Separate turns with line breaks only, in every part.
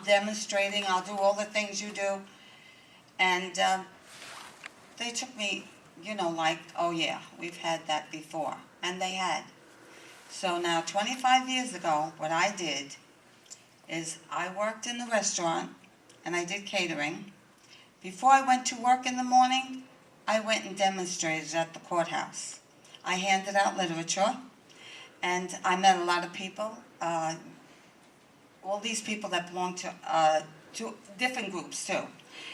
demonstrating. I'll do all the things you do. And they took me, like, oh yeah, we've had that before. And they had. So now 25 years ago, what I did is I worked in the restaurant and I did catering. Before I went to work in the morning, I went and demonstrated at the courthouse. I handed out literature, and I met a lot of people, all these people that belong to different groups too.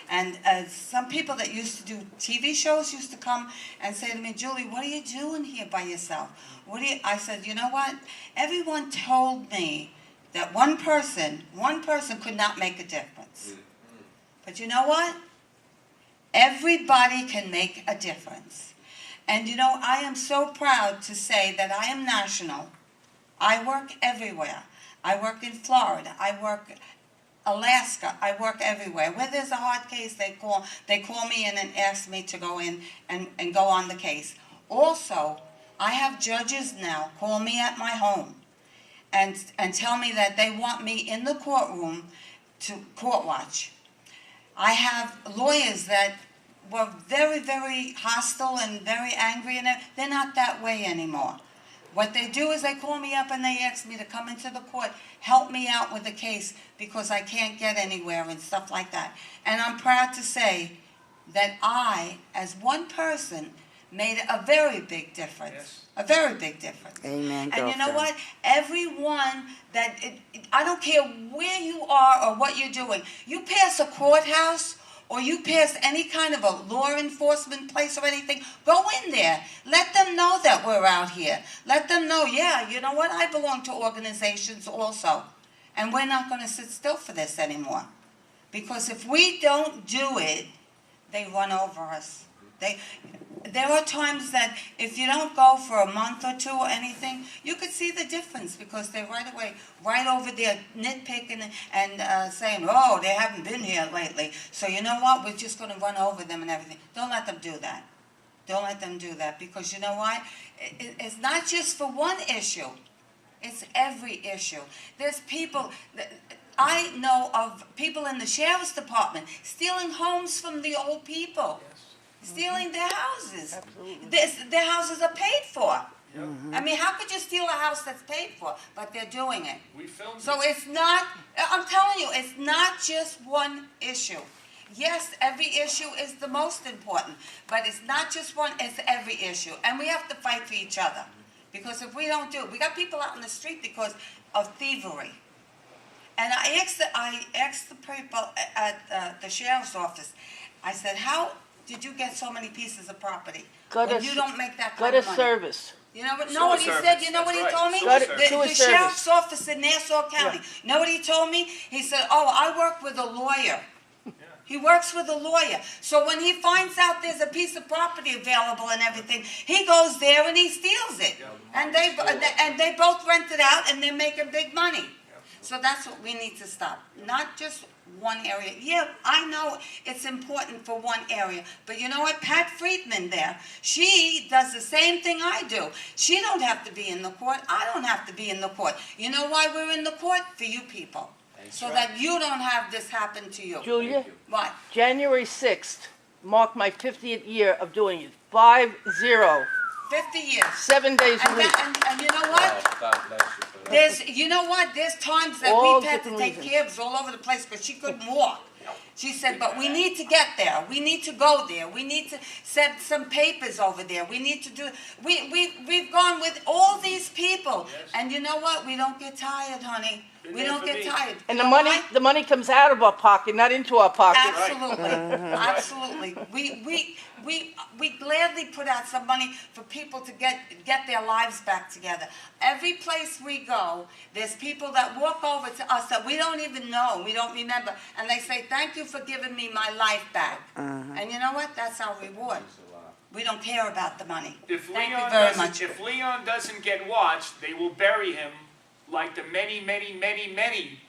And some people that used to do TV shows used to come and say to me, Julie, what are you doing here by yourself? I said, you know what? Everyone told me that one person could not make a difference. But you know what? Everybody can make a difference. And I am so proud to say that I am national. I work everywhere. I work in Florida. I work Alaska. I work everywhere. Where there's a hard case, they call me in and ask me to go in and go on the case. Also, I have judges now call me at my home and tell me that they want me in the courtroom to court watch. I have lawyers that were very, very hostile and very angry, and they're not that way anymore. What they do is they call me up and they ask me to come into the court, help me out with the case because I can't get anywhere and stuff like that. And I'm proud to say that I, as one person, made a very big difference. Yes. A very big difference.
Amen,
and you know what? Everyone I don't care where you are or what you're doing. You pass a courthouse or you pass any kind of a law enforcement place or anything, go in there. Let them know that we're out here. Let them know, yeah, you know what? I belong to organizations also. And we're not going to sit still for this anymore. Because if we don't do it, they run over us. There are times that if you don't go for a month or two or anything, you could see the difference because they're right over there nitpicking and saying, oh, they haven't been here lately. So you know what? We're just going to run over them and everything. Don't let them do that. Don't let them do that because you know why? It's not just for one issue. It's every issue. There's people... I know of people in the sheriff's department stealing homes from the old people. Stealing their houses.
Absolutely.
Their houses are paid for.
Yep.
I mean, how could you steal a house that's paid for? But they're doing it.
We filmed
So
it.
it's not, I'm telling you, it's not just one issue. Yes, every issue is the most important, but it's not just one, it's every issue. And we have to fight for each other. Because if we don't do it, we got people out in the street because of thievery. And I asked the people at the sheriff's office, I said, how did you get so many pieces of property when you don't make that kind of money?
Go to service.
You know what he said? You know what he told me? The sheriff's office in Nassau County. You know what he told me? He said, oh, I work with a lawyer. He works with a lawyer. So when he finds out there's a piece of property available and everything, he goes there and he steals it. And they both rent it out and they're making big money. So that's what we need to stop. Not just one area. Yeah, I know it's important for one area. But you know what? Pat Friedman there, she does the same thing I do. She don't have to be in the court. I don't have to be in the court. You know why we're in the court? For you people. So that you don't have this happen to you.
Julia,
What?
January 6th marked my 50th year of doing it. 50.
50 years.
7 days a week.
And you know what?
God bless you for that.
There's times that
All
we've had to
different
take
reasons.
cabs all over the place because she couldn't walk. She said, but we need to get there. We need to go there. We need to send some papers over there. We need to do... We've gone with all these people.
Yes.
And you know what? We don't get tired, honey.
Been
We
there
don't
for
get
me.
tired.
And
You
the
know
money,
why?
the money comes out of our pocket, not into our pocket.
Absolutely, absolutely. We gladly put out some money for people to get their lives back together. Every place we go, there's people that walk over to us that we don't even know, we don't remember, and they say, "Thank you for giving me my life back." And you know what? That's our reward. We don't care about the money. Thank you very much.
If Leon doesn't get watched, they will bury him like the many, many, many, many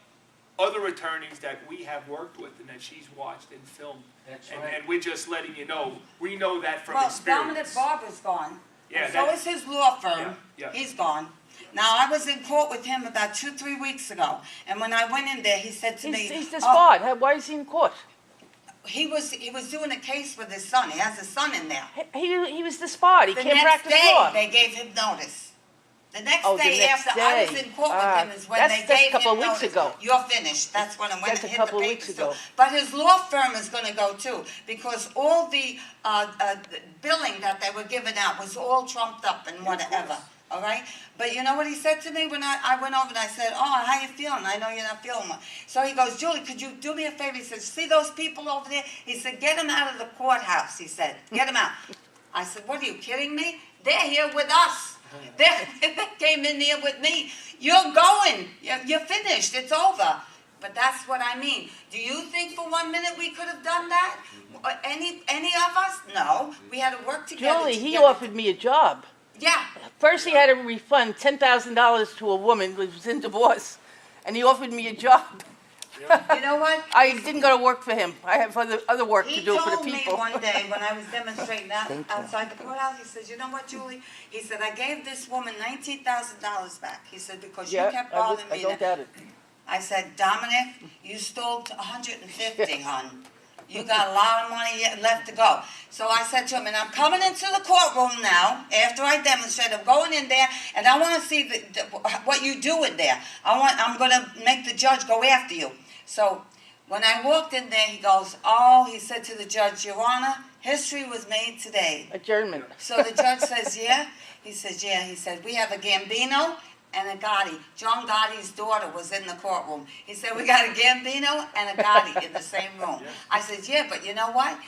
other attorneys that we have worked with and that she's watched and filmed.
That's
And,
right.
and we're just letting you know, we know that from
Well,
experience.
Dominic Barber's gone.
Yeah,
And so
that-
is his law firm.
Yeah, yeah.
He's gone. Now, I was in court with him about 2-3 weeks ago, and when I went in there, he said to me,
He's disbarred. Why is he in court?
he was doing a case with his son. He has a son in there.
He was disbarred. He
The
can't
next
practice
day,
law.
they gave him notice. The next
Oh, the
day
next
after I was
day.
in court with him is when
That's
they
just a
gave
couple
him
of weeks
notice.
ago.
You're finished. That's when I went
That's
and
a
hit
couple
the
of weeks
papers
ago.
too. But his law firm is going to go too, because all the billing that they were giving out was all trumped up and whatever. All right? But you know what he said to me when I went over and I said, oh, how you feeling? I know you're not feeling well. So he goes, Julie, could you do me a favor? He said, see those people over there? He said, get them out of the courthouse, he said. Get them out. I said, what, are you kidding me? They're here with us. They came in here with me. You're going. You're finished. It's over. But that's what I mean. Do you think for 1 minute we could have done that? Any of us? No. We had to work together.
Julie, he offered me a job.
Yeah.
First, he had to refund $10,000 to a woman who was in divorce, and he offered me a job.
You know what?
I didn't go to work for him. I have other work to do for the
He
people.
told me one day when I was demonstrating outside the courthouse, he says, you know what, Julie? He said, I gave this woman $19,000 back. He said, because you kept bothering me.
I don't doubt it.
I said, Dominic, you stole $150, hon. You got a lot of money yet left to go. So I said to him, and I'm coming into the courtroom now, after I demonstrate, I'm going in there, and I want to see what you do in there. I'm going to make the judge go after you. So when I walked in there, he goes, oh, he said to the judge, Your Honor, history was made today.
Adjournment.
So the judge says, yeah? He says, yeah. He said, we have a Gambino and a Gotti. John Gotti's daughter was in the courtroom. He said, we got a Gambino and a Gotti in the same room. I said, yeah, but you know what?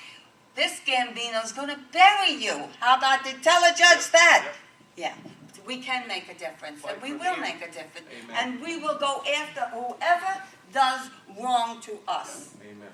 This Gambino's going to bury you. How about to tell a judge that? Yeah. We can make a difference, and we will make a difference. And we will go after whoever does wrong to us.
Amen.